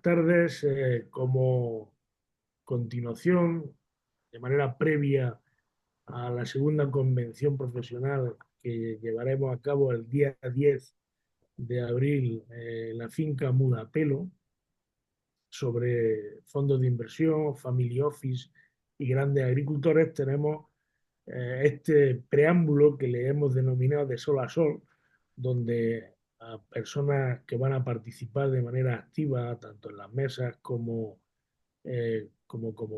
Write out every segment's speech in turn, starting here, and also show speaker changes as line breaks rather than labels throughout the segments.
tardes. Como continuación, de manera previa a la segunda convención profesional que llevaremos a cabo el día 10 de abril en la finca Mudapelo, sobre fondos de inversión, family office y grandes agricultores, tenemos este preámbulo que le hemos denominado de sol a sol, donde a personas que van a participar de manera activa, tanto en las mesas como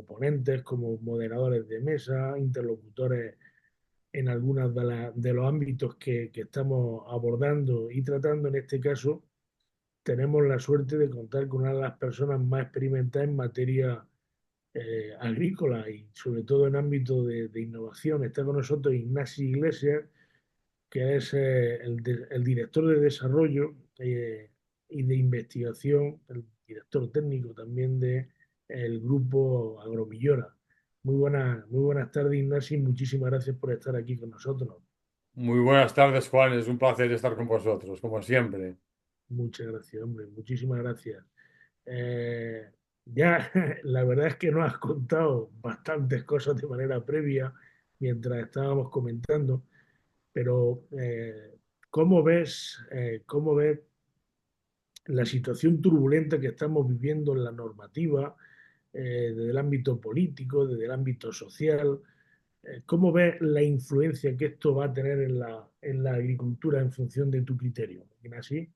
ponentes, como moderadores de mesa, interlocutores en algunos de los ámbitos que estamos abordando y tratando. En este caso, tenemos la suerte de contar con una de las personas más experimentadas en materia agrícola y sobre todo en ámbito de innovación. Está con nosotros Ignacio Iglesias, que es el director de desarrollo y de investigación, el director técnico también de el grupo Agromillora. Muy buenas tardes, Ignacio, y muchísimas gracias por estar aquí con nosotros.
Muy buenas tardes, Juan. Es un placer estar con vosotros, como siempre.
Muchas gracias, hombre, muchísimas gracias. Eh, ya, la verdad es que nos has contado bastantes cosas de manera previa mientras estábamos comentando, pero cómo ves la situación turbulenta que estamos viviendo en la normativa, desde el ámbito político, desde el ámbito social? ¿Cómo ves la influencia que esto va a tener en la agricultura en función de tu criterio? ¿Así?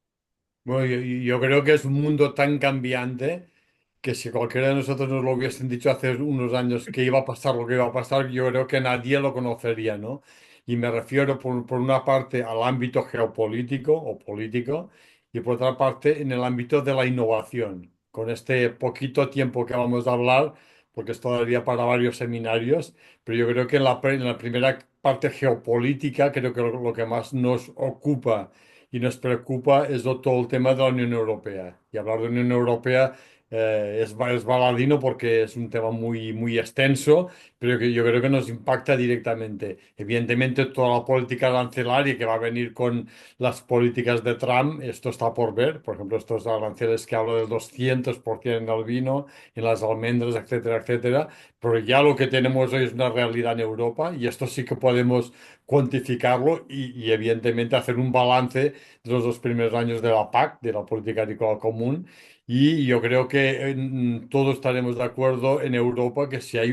Bueno, yo creo que es un mundo tan cambiante que si cualquiera de nosotros nos lo hubiesen dicho hace unos años que iba a pasar lo que iba a pasar, yo creo que nadie lo conocería, ¿no? Y me refiero por una parte al ámbito geopolítico o político y por otra parte en el ámbito de la innovación. Con este poquito tiempo que vamos a hablar, porque es todavía para varios seminarios, pero yo creo que en la primera parte geopolítica, creo que lo que más nos ocupa y nos preocupa es todo el tema de la Unión Europea. Y hablar de Unión Europea es baladino porque es un tema muy extenso, pero que yo creo que nos impacta directamente. Evidentemente, toda la política arancelaria que va a venir con las políticas de Trump, esto está por ver. Por ejemplo, estos aranceles que hablo del 200% en el vino, en las almendras, etcétera, etcétera. Pero ya lo que tenemos hoy es una realidad en Europa y esto sí que podemos cuantificarlo y evidentemente hacer un balance de los dos primeros años de la PAC, de la Política Agrícola Común. Y yo creo que todos estaremos de acuerdo en Europa que si hay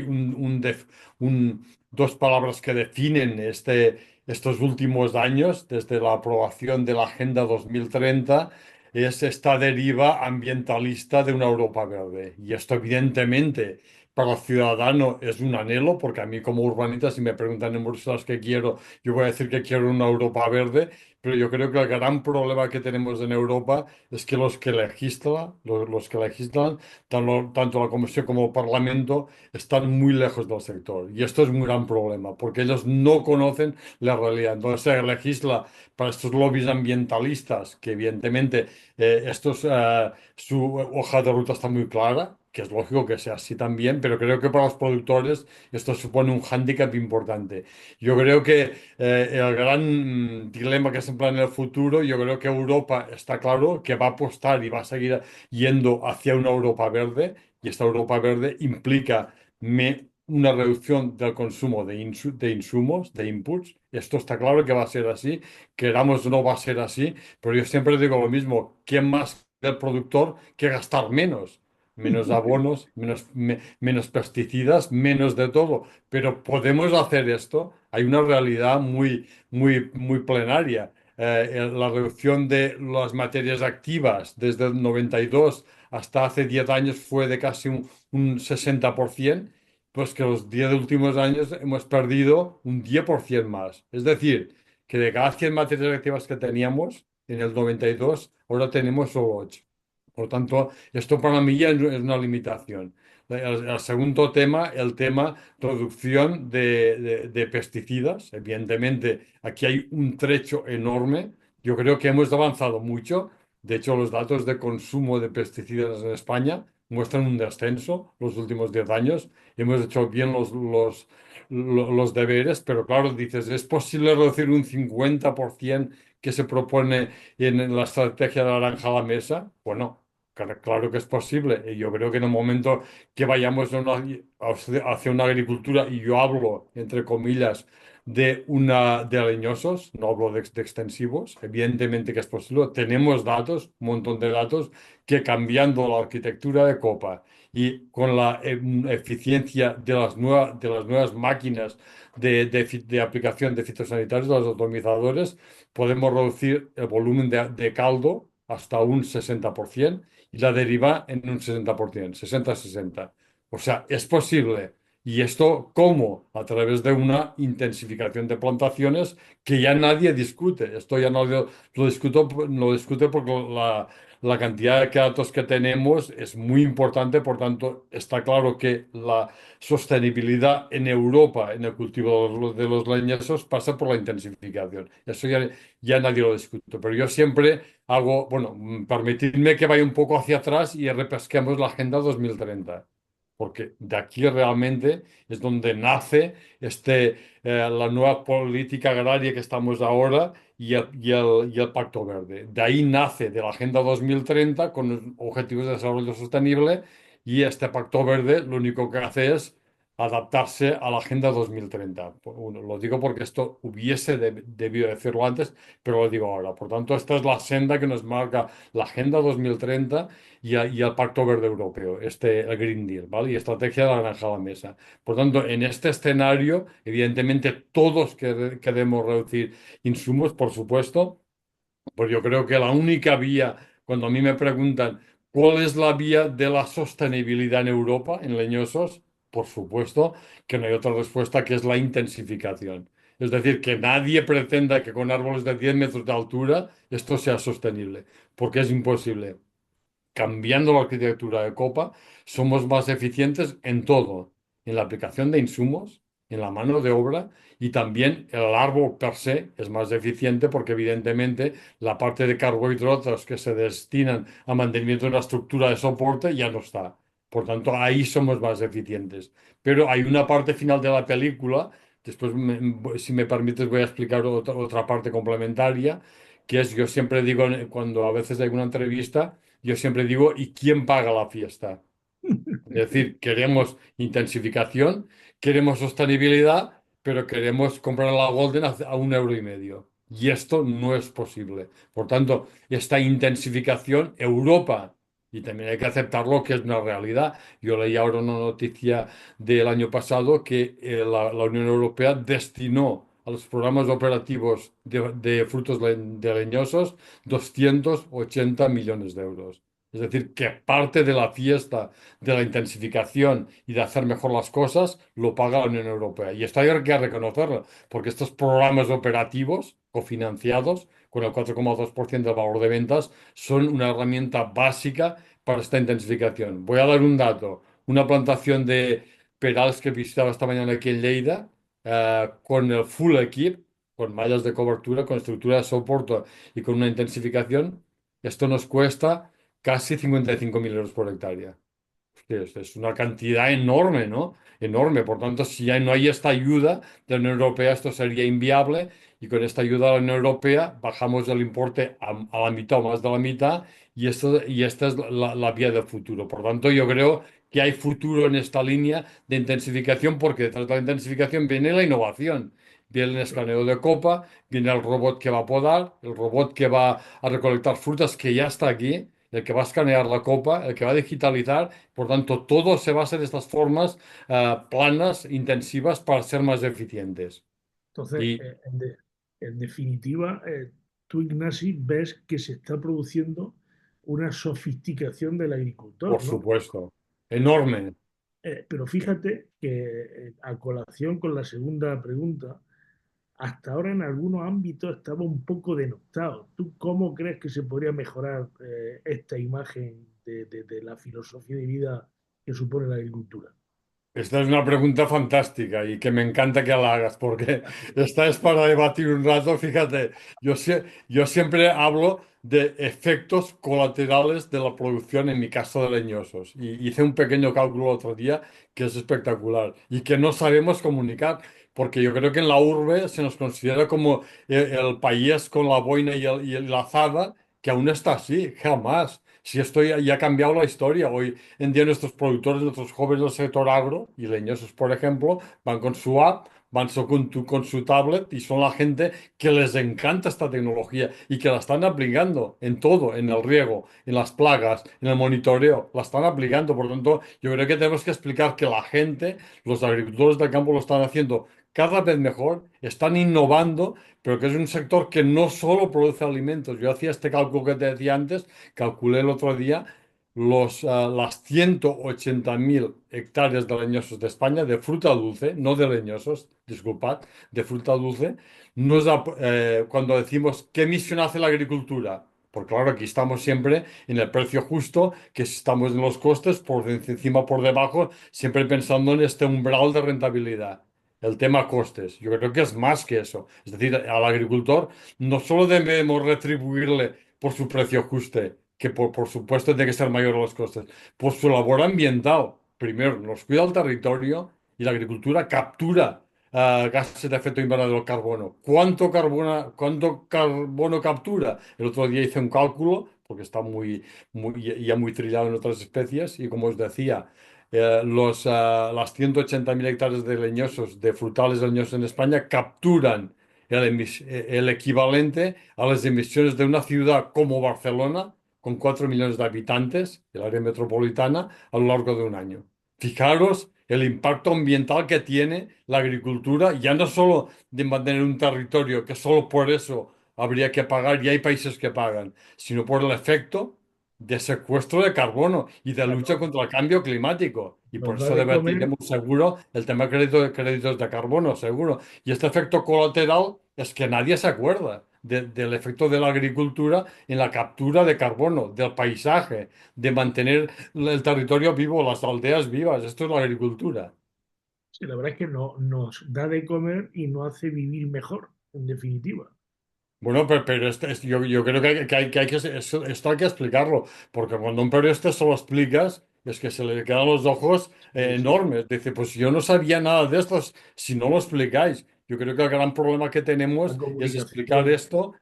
dos palabras que definen estos últimos años, desde la aprobación de la Agenda 2030, es esta deriva ambientalista de una Europa verde. Y esto evidentemente para el ciudadano es un anhelo, porque a mí como urbanita, si me preguntan en Bruselas qué quiero, yo voy a decir que quiero una Europa verde, pero yo creo que el gran problema que tenemos en Europa es que los que legislan, tanto la Comisión como el Parlamento, están muy lejos del sector. Y esto es un gran problema, porque ellos no conocen la realidad. Entonces se legisla para estos lobbies ambientalistas, que evidentemente su hoja de ruta está muy clara, que es lógico que sea así también, pero creo que para los productores esto supone un hándicap importante. Yo creo que el gran dilema que se plantea en el futuro, yo creo que Europa está claro que va a apostar y va a seguir yendo hacia una Europa verde, y esta Europa verde implica una reducción del consumo de insumos, de inputs. Esto está claro que va a ser así, queramos o no va a ser así, pero yo siempre digo lo mismo, ¿quién más que el productor que gastar menos? Menos abonos, menos pesticidas, menos de todo. Pero podemos hacer esto. Hay una realidad muy plenaria. La reducción de las materias activas desde el 92 hasta hace 10 años fue de casi un 60%, pues que los 10 últimos años hemos perdido un 10% más. Es decir, que de cada 100 materias activas que teníamos en el 92 ahora tenemos solo 8. Por tanto, esto para mí ya es una limitación. El segundo tema, el tema reducción de pesticidas. Evidentemente, aquí hay un trecho enorme. Yo creo que hemos avanzado mucho. De hecho, los datos de consumo de pesticidas en España muestran un descenso los últimos 10 años. Hemos hecho bien los deberes, pero claro, dices, ¿es posible reducir un 50% que se propone en la estrategia de la naranja a la mesa? Bueno. Claro que es posible. Y yo creo que en el momento que vayamos hacia una agricultura, y yo hablo, entre comillas, de leñosos, no hablo de extensivos, evidentemente que es posible. Tenemos datos, un montón de datos, que cambiando la arquitectura de copa y con la eficiencia de las nuevas máquinas de aplicación de fitosanitarios, de los atomizadores, podemos reducir el volumen de caldo hasta un 60% y la deriva en un 60%, 60-60. O sea, es posible. ¿Y esto cómo? A través de una intensificación de plantaciones que ya nadie discute. Esto ya no lo discute porque la cantidad de datos que tenemos es muy importante. Por tanto, está claro que la sostenibilidad en Europa en el cultivo de los leñosos pasa por la intensificación. Eso ya nadie lo discute. Pero yo siempre hago, bueno, permitidme que vaya un poco hacia atrás y repesquemos la Agenda 2030, porque de aquí realmente es donde nace la nueva política agraria que estamos ahora y el Pacto Verde. De ahí nace de la Agenda 2030 con los Objetivos de Desarrollo Sostenible, y este Pacto Verde lo único que hace es adaptarse a la Agenda 2030. Bueno, lo digo porque esto debido decirlo antes, pero lo digo ahora. Por tanto, esta es la senda que nos marca la Agenda 2030 y el Pacto Verde Europeo, el Green Deal, ¿vale? Y Estrategia de la Naranja a la Mesa. Por tanto, en este escenario, evidentemente, todos queremos reducir insumos, por supuesto, pues yo creo que la única vía, cuando a mí me preguntan cuál es la vía de la sostenibilidad en Europa, en leñosos, por supuesto que no hay otra respuesta que es la intensificación. Es decir, que nadie pretenda que con árboles de 10 metros de altura esto sea sostenible, porque es imposible. Cambiando la arquitectura de copa, somos más eficientes en todo, en la aplicación de insumos, en la mano de obra, y también el árbol per se es más eficiente porque evidentemente la parte de carbohidratos que se destinan a mantenimiento de una estructura de soporte ya no está. Por tanto, ahí somos más eficientes. Pero hay una parte final de la película, después, si me permites, voy a explicar otra parte complementaria, que es, yo siempre digo, cuando a veces hay una entrevista, yo siempre digo, ¿y quién paga la fiesta? Es decir, queremos intensificación, queremos sostenibilidad, pero queremos comprar la Golden a 1,5 euros. Y esto no es posible. Por tanto, esta intensificación, Europa, y también hay que aceptarlo que es una realidad. Yo leí ahora una noticia del año pasado que la Unión Europea destinó a los programas operativos de frutos de leñosos 280 millones de euros. Es decir, que parte de la fiesta de la intensificación y de hacer mejor las cosas lo paga la Unión Europea. Y esto hay que reconocerlo, porque estos programas operativos cofinanciados con el 4,2% del valor de ventas son una herramienta básica para esta intensificación. Voy a dar un dato. Una plantación de perals que visitaba esta mañana aquí en Lleida, con el full equip, con mallas de cobertura, con estructura de soporte y con una intensificación, esto nos cuesta casi 55.000 euros por hectárea. Hostia, es una cantidad enorme, ¿no? Enorme. Por tanto, si ya no hay esta ayuda de la Unión Europea, esto sería inviable. Y con esta ayuda de la Unión Europea, bajamos el importe a la mitad o más de la mitad. Y esta es la vía del futuro. Por tanto, yo creo que hay futuro en esta línea de intensificación, porque detrás de la intensificación viene la innovación. Viene el escaneo de copa, viene el robot que va a podar, el robot que va a recolectar frutas, que ya está aquí, el que va a escanear la copa, el que va a digitalizar. Por tanto, todo se basa en estas formas planas, intensivas, para ser más eficientes.
Entonces,
Y,
en definitiva, tú, Ignasi, ves que se está produciendo una sofisticación del
por
agricultor, ¿no?
supuesto, enorme.
Pero fíjate que a colación con la segunda pregunta, hasta ahora en algunos ámbitos estaba un poco denostado. ¿Tú cómo crees que se podría mejorar esta imagen de la filosofía de vida que supone la agricultura?
Esta es una pregunta fantástica y que me encanta que la hagas, porque esta es para debatir un rato. Fíjate, yo siempre hablo de efectos colaterales de la producción en mi caso de leñosos. Y hice un pequeño cálculo el otro día que es espectacular y que no sabemos comunicar, porque yo creo que en la urbe se nos considera como el país con la boina y la azada, que aún está así, jamás. Si esto ya ha cambiado la historia. Hoy en día nuestros productores, nuestros jóvenes del sector agro y leñosos, por ejemplo, van con su app, con su tablet y son la gente que les encanta esta tecnología y que la están aplicando en todo, en el riego, en las plagas, en el monitoreo, la están aplicando. Por lo tanto, yo creo que tenemos que explicar que la gente, los agricultores del campo lo están haciendo cada vez mejor, están innovando, pero que es un sector que no solo produce alimentos. Yo hacía este cálculo que te decía antes, calculé el otro día las 180.000 hectáreas de leñosos de España de fruta dulce, no de leñosos, disculpad, de fruta dulce. Cuando decimos qué misión hace la agricultura, porque claro, aquí estamos siempre en el precio justo, que si estamos en los costes, por encima, por debajo, siempre pensando en este umbral de rentabilidad. El tema costes, yo creo que es más que eso. Es decir, al agricultor no solo debemos retribuirle por su precio ajuste, que por supuesto tiene que ser mayor los costes, por su labor ambiental. Primero, nos cuida el territorio y la agricultura captura gases de efecto invernadero, carbono. Cuánto carbono captura? El otro día hice un cálculo, porque está ya muy trillado en otras especies, y como os decía, las 180.000 hectáreas de leñosos, de frutales leñosos en España, capturan el equivalente a las emisiones de una ciudad como Barcelona, con 4 millones de habitantes, el área metropolitana, a lo largo de un año. Fijaros el impacto ambiental que tiene la agricultura, ya no solo de mantener un territorio, que solo por eso habría que pagar, y hay países que pagan, sino por el efecto de secuestro de carbono y de lucha
Claro,
contra el cambio climático. Y
nos
por
da
eso
de comer,
debatiremos seguro el tema de créditos de carbono, seguro. Y este efecto colateral es que nadie se acuerda del efecto de la agricultura en la captura de carbono, del paisaje, de mantener el territorio vivo, las aldeas vivas. Esto es la agricultura.
sí, la verdad es que nos da de comer y nos hace vivir mejor, en definitiva.
Bueno, pero yo creo esto hay que explicarlo, porque cuando a un periodista se lo explicas, es que se le quedan los ojos
Sí, sí,
enormes. Dice, pues yo no sabía nada de esto si no lo explicáis. Yo creo que el gran problema que
la
tenemos es explicar
comunicación,
esto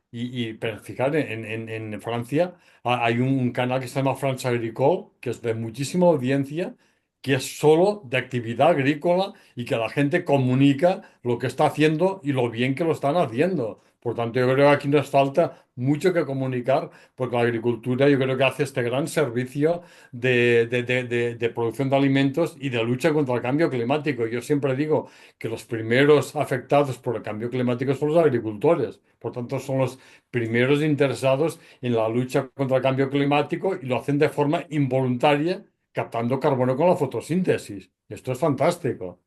pero fijar, en Francia hay un canal que se llama France Agricole, que es de muchísima audiencia, que es solo de actividad agrícola y que la gente comunica lo que está haciendo y lo bien que lo están haciendo. Por tanto, yo creo que aquí nos falta mucho que comunicar, porque la agricultura yo creo que hace este gran servicio de producción de alimentos y de lucha contra el cambio climático. Yo siempre digo que los primeros afectados por el cambio climático son los agricultores. Por tanto, son los primeros interesados en la lucha contra el cambio climático y lo hacen de forma involuntaria, captando carbono con la fotosíntesis. Esto es fantástico.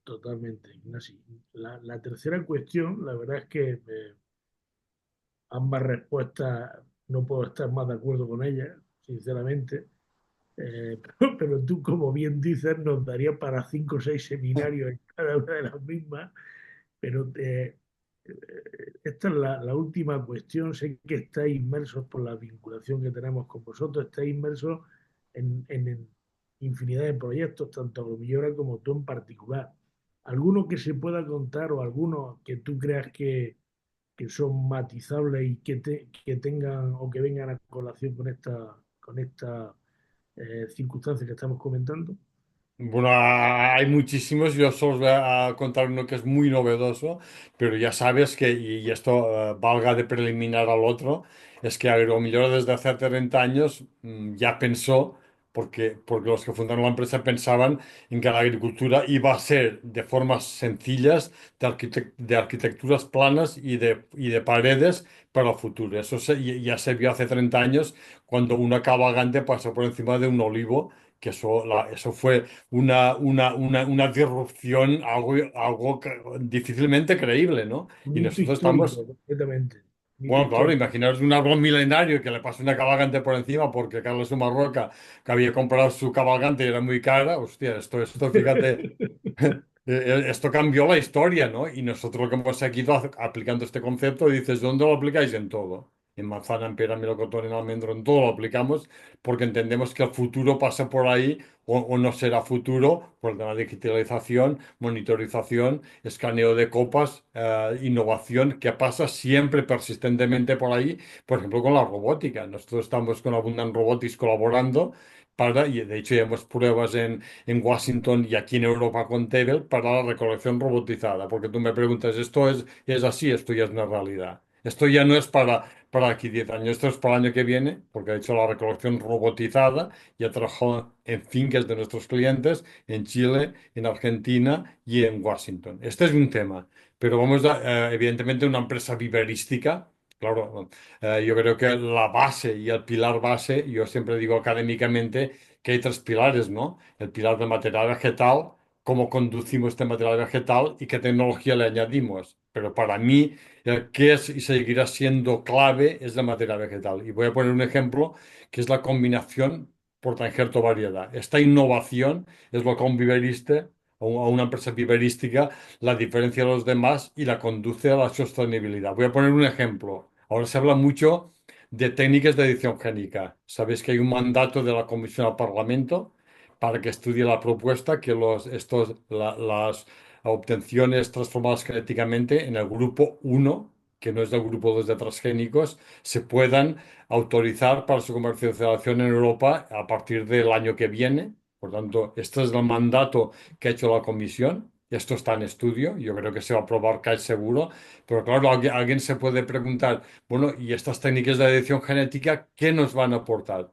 totalmente, Ignacio. La tercera cuestión, la verdad es que ambas respuestas no puedo estar más de acuerdo con ellas, sinceramente. Pero tú, como bien dices, nos daría para 5 o 6 seminarios en cada una de las mismas. Pero esta es la última cuestión. Sé que estáis inmersos por la vinculación que tenemos con vosotros, estáis inmersos en infinidad de proyectos, tanto Agromillora como tú en particular. ¿Alguno que se pueda contar o alguno que tú creas que son matizables y que tengan o que vengan a colación con esta circunstancias que estamos comentando?
Bueno, hay muchísimos, yo solo os voy a contar uno que es muy novedoso, pero ya sabes que, y esto valga de preliminar al otro, es que Agromillora desde hace 30 años ya pensó, porque los que fundaron la empresa pensaban en que la agricultura iba a ser de formas sencillas, de arquitecturas planas y de paredes para el futuro. Ya se vio hace 30 años cuando una cabalgante pasó por encima de un olivo, que eso fue una disrupción, difícilmente creíble, ¿no?
Un
Y
hito
nosotros
histórico,
estamos,
completamente. Un hito
bueno, claro,
histórico.
imaginaros un árbol milenario que le pasó una cabalgante por encima porque Carlos Marroca, que había comprado su cabalgante y era muy cara, hostia, fíjate, esto cambió la historia, ¿no? Y nosotros lo que hemos seguido aplicando este concepto, dices, ¿dónde lo aplicáis? En todo. en manzana, en pera, en melocotón, en almendro, en todo lo aplicamos porque entendemos que el futuro pasa por ahí o no será futuro por la digitalización, monitorización, escaneo de copas, innovación que pasa siempre persistentemente por ahí, por ejemplo, con la robótica. Nosotros estamos con Abundant Robotics colaborando. Y de hecho, ya hemos pruebas en Washington y aquí en Europa con Tebel para la recolección robotizada. Porque tú me preguntas, ¿esto es así? Esto ya es una realidad. Esto ya no es para aquí 10 años, esto es para el año que viene, porque ha hecho la recolección robotizada y ha trabajado en fincas de nuestros clientes en Chile, en Argentina y en Washington. Este es un tema, pero evidentemente, una empresa viverística. Claro, yo creo que la base y el pilar base, yo siempre digo académicamente que hay tres pilares, ¿no? El pilar de material vegetal, cómo conducimos este material vegetal y qué tecnología le añadimos. Pero para mí, el que es y seguirá siendo clave es la materia vegetal. Y voy a poner un ejemplo que es la combinación por tangerto variedad. Esta innovación es lo que a un viverista o a una empresa viverística la diferencia de los demás y la conduce a la sostenibilidad. Voy a poner un ejemplo. Ahora se habla mucho de técnicas de edición génica. Sabéis que hay un mandato de la Comisión al Parlamento para que estudie la propuesta que las obtenciones transformadas genéticamente en el grupo uno, que no es del grupo 2 de transgénicos, se puedan autorizar para su comercialización en Europa a partir del año que viene. Por tanto, este es el mandato que ha hecho la Comisión. Esto está en estudio, yo creo que se va a aprobar casi seguro, pero claro, alguien se puede preguntar, bueno, ¿y estas técnicas de edición genética qué nos van a aportar?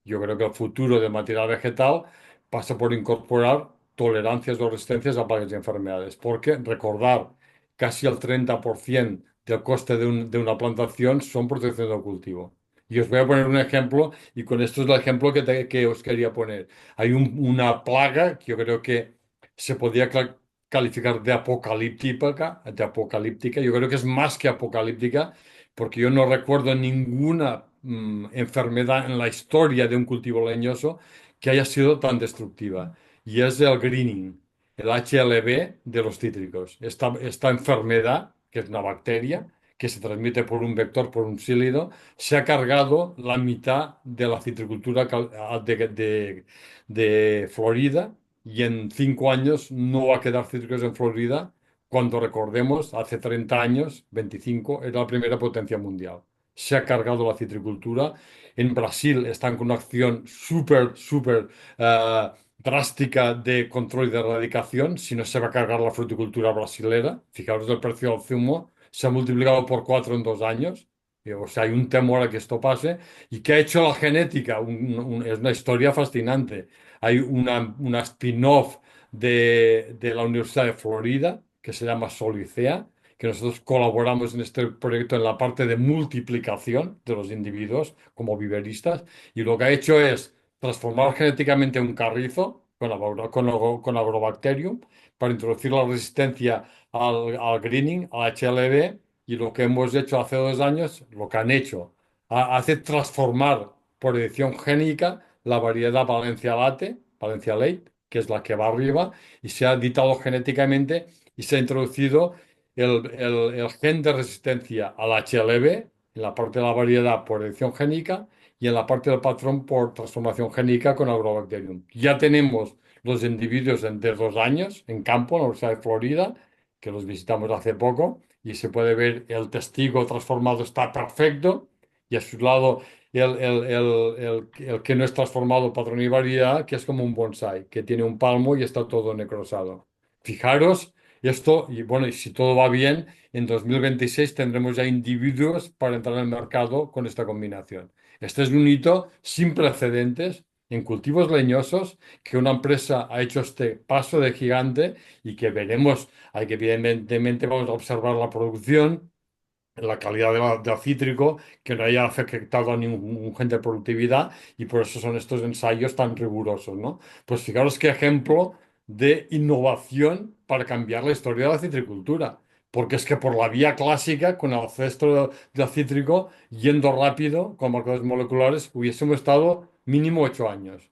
Yo creo que el futuro del material vegetal pasa por incorporar tolerancias o resistencias a plagas y enfermedades, porque recordar, casi el 30% del coste de una plantación son protección del cultivo. Y os voy a poner un ejemplo, y con esto es el ejemplo que os quería poner. Hay una plaga que yo creo que se podría calificar de apocalíptica. Yo creo que es más que apocalíptica, porque yo no recuerdo ninguna enfermedad en la historia de un cultivo leñoso que haya sido tan destructiva. Y es el greening, el HLB de los cítricos. Esta enfermedad, que es una bacteria que se transmite por un vector, por un sílido, se ha cargado la mitad de la citricultura de Florida y en 5 años no va a quedar cítricos en Florida cuando recordemos, hace 30 años, 25 era la primera potencia mundial. Se ha cargado la citricultura. En Brasil están con una acción súper, súper drástica de control y de erradicación. Si no, se va a cargar la fruticultura brasilera. Fijaros, el precio del zumo se ha multiplicado por 4 en 2 años. O sea, hay un temor a que esto pase. ¿Y qué ha hecho la genética? Es una historia fascinante. Hay una spin-off de la Universidad de Florida que se llama Solicea, que nosotros colaboramos en este proyecto en la parte de multiplicación de los individuos como viveristas, y lo que ha hecho es transformar genéticamente un carrizo con Agrobacterium para introducir la resistencia al greening, al HLB, y lo que hemos hecho hace 2 años, lo que han hecho, hace transformar por edición génica la variedad Valencia Late, Valencia Late, que es la que va arriba, y se ha editado genéticamente y se ha introducido el gen de resistencia al HLB en la parte de la variedad por edición génica y en la parte del patrón por transformación génica con Agrobacterium. Ya tenemos los individuos de 2 años en campo en la Universidad de Florida, que los visitamos hace poco, y se puede ver el testigo transformado está perfecto y a su lado el que no es transformado patrón y variedad, que es como un bonsai, que tiene un palmo y está todo necrosado. Fijaros esto, y bueno, y si todo va bien, en 2026 tendremos ya individuos para entrar en el mercado con esta combinación. Este es un hito sin precedentes en cultivos leñosos que una empresa ha hecho este paso de gigante y que veremos, hay que evidentemente vamos a observar la producción, la calidad del cítrico, que no haya afectado a ningún gen de productividad, y por eso son estos ensayos tan rigurosos, ¿no? Pues fijaros qué ejemplo de innovación para cambiar la historia de la citricultura. Porque es que por la vía clásica, con el ancestro del cítrico, yendo rápido con marcadores moleculares, hubiésemos estado mínimo 8 años.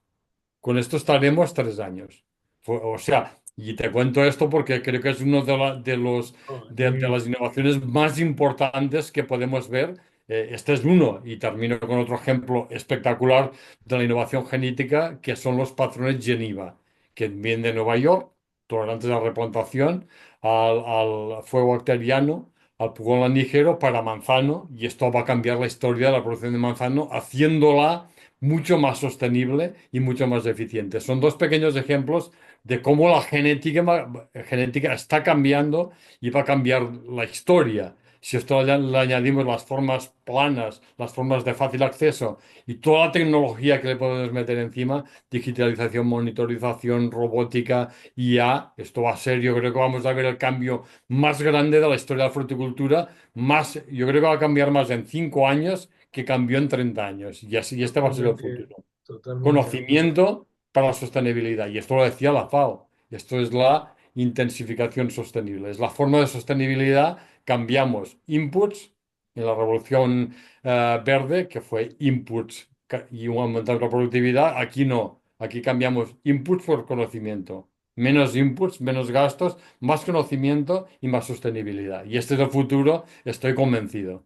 Con esto estaremos 3 años. O sea, y te cuento esto porque creo que es uno de, la- de los,
No,
de las innovaciones más importantes que podemos ver Este es uno, y termino con otro ejemplo espectacular de la innovación genética, que son los patrones Geneva, que vienen de Nueva York, tolerantes a la replantación, al fuego bacteriano, al pulgón landígero para manzano, y esto va a cambiar la historia de la producción de manzano, haciéndola mucho más sostenible y mucho más eficiente. Son dos pequeños ejemplos de cómo la genética está cambiando y va a cambiar la historia. Si esto le añadimos las formas planas, las formas de fácil acceso y toda la tecnología que le podemos meter encima, digitalización, monitorización, robótica, IA, esto va a ser, yo creo que vamos a ver el cambio más grande de la historia de la fruticultura, más, yo creo que va a cambiar más en 5 años que cambió en 30 años. Y así este va a ser el
Totalmente,
futuro.
totalmente de acuerdo.
Conocimiento para la sostenibilidad. Y esto lo decía la FAO. Esto es la intensificación sostenible. Es la forma de sostenibilidad. Cambiamos inputs en la revolución verde, que fue inputs y aumentar la productividad. Aquí no. Aquí cambiamos inputs por conocimiento. Menos inputs, menos gastos, más conocimiento y más sostenibilidad. Y este es el futuro, estoy convencido.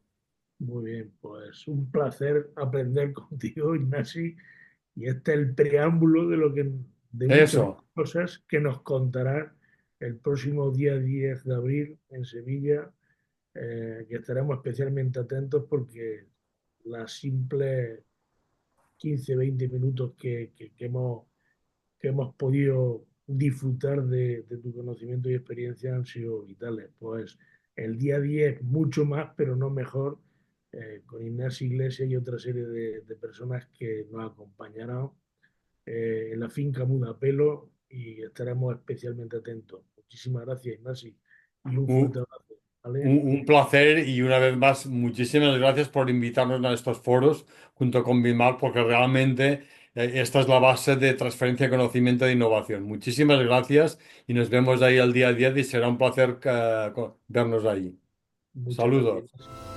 Muy bien, pues un placer aprender contigo, Ignasi, y este es el preámbulo de de muchas más
Eso,
cosas que nos contará el próximo día 10 de abril en Sevilla, que estaremos especialmente atentos porque las simples 15, 20 minutos que hemos podido disfrutar de tu conocimiento y experiencia han sido vitales. Pues el día 10 mucho más, pero no mejor, con Ignacio Iglesias y otra serie de personas que nos acompañarán en la finca Mudapelo y estaremos especialmente atentos. Muchísimas gracias, Ignacio, y un fuerte abrazo. ¿Vale?
un placer y una vez más, muchísimas gracias por invitarnos a estos foros junto con BIMAR, porque realmente esta es la base de transferencia de conocimiento e innovación. Muchísimas gracias y nos vemos ahí al día a día y será un placer vernos ahí.
Muchas
Saludos.
gracias.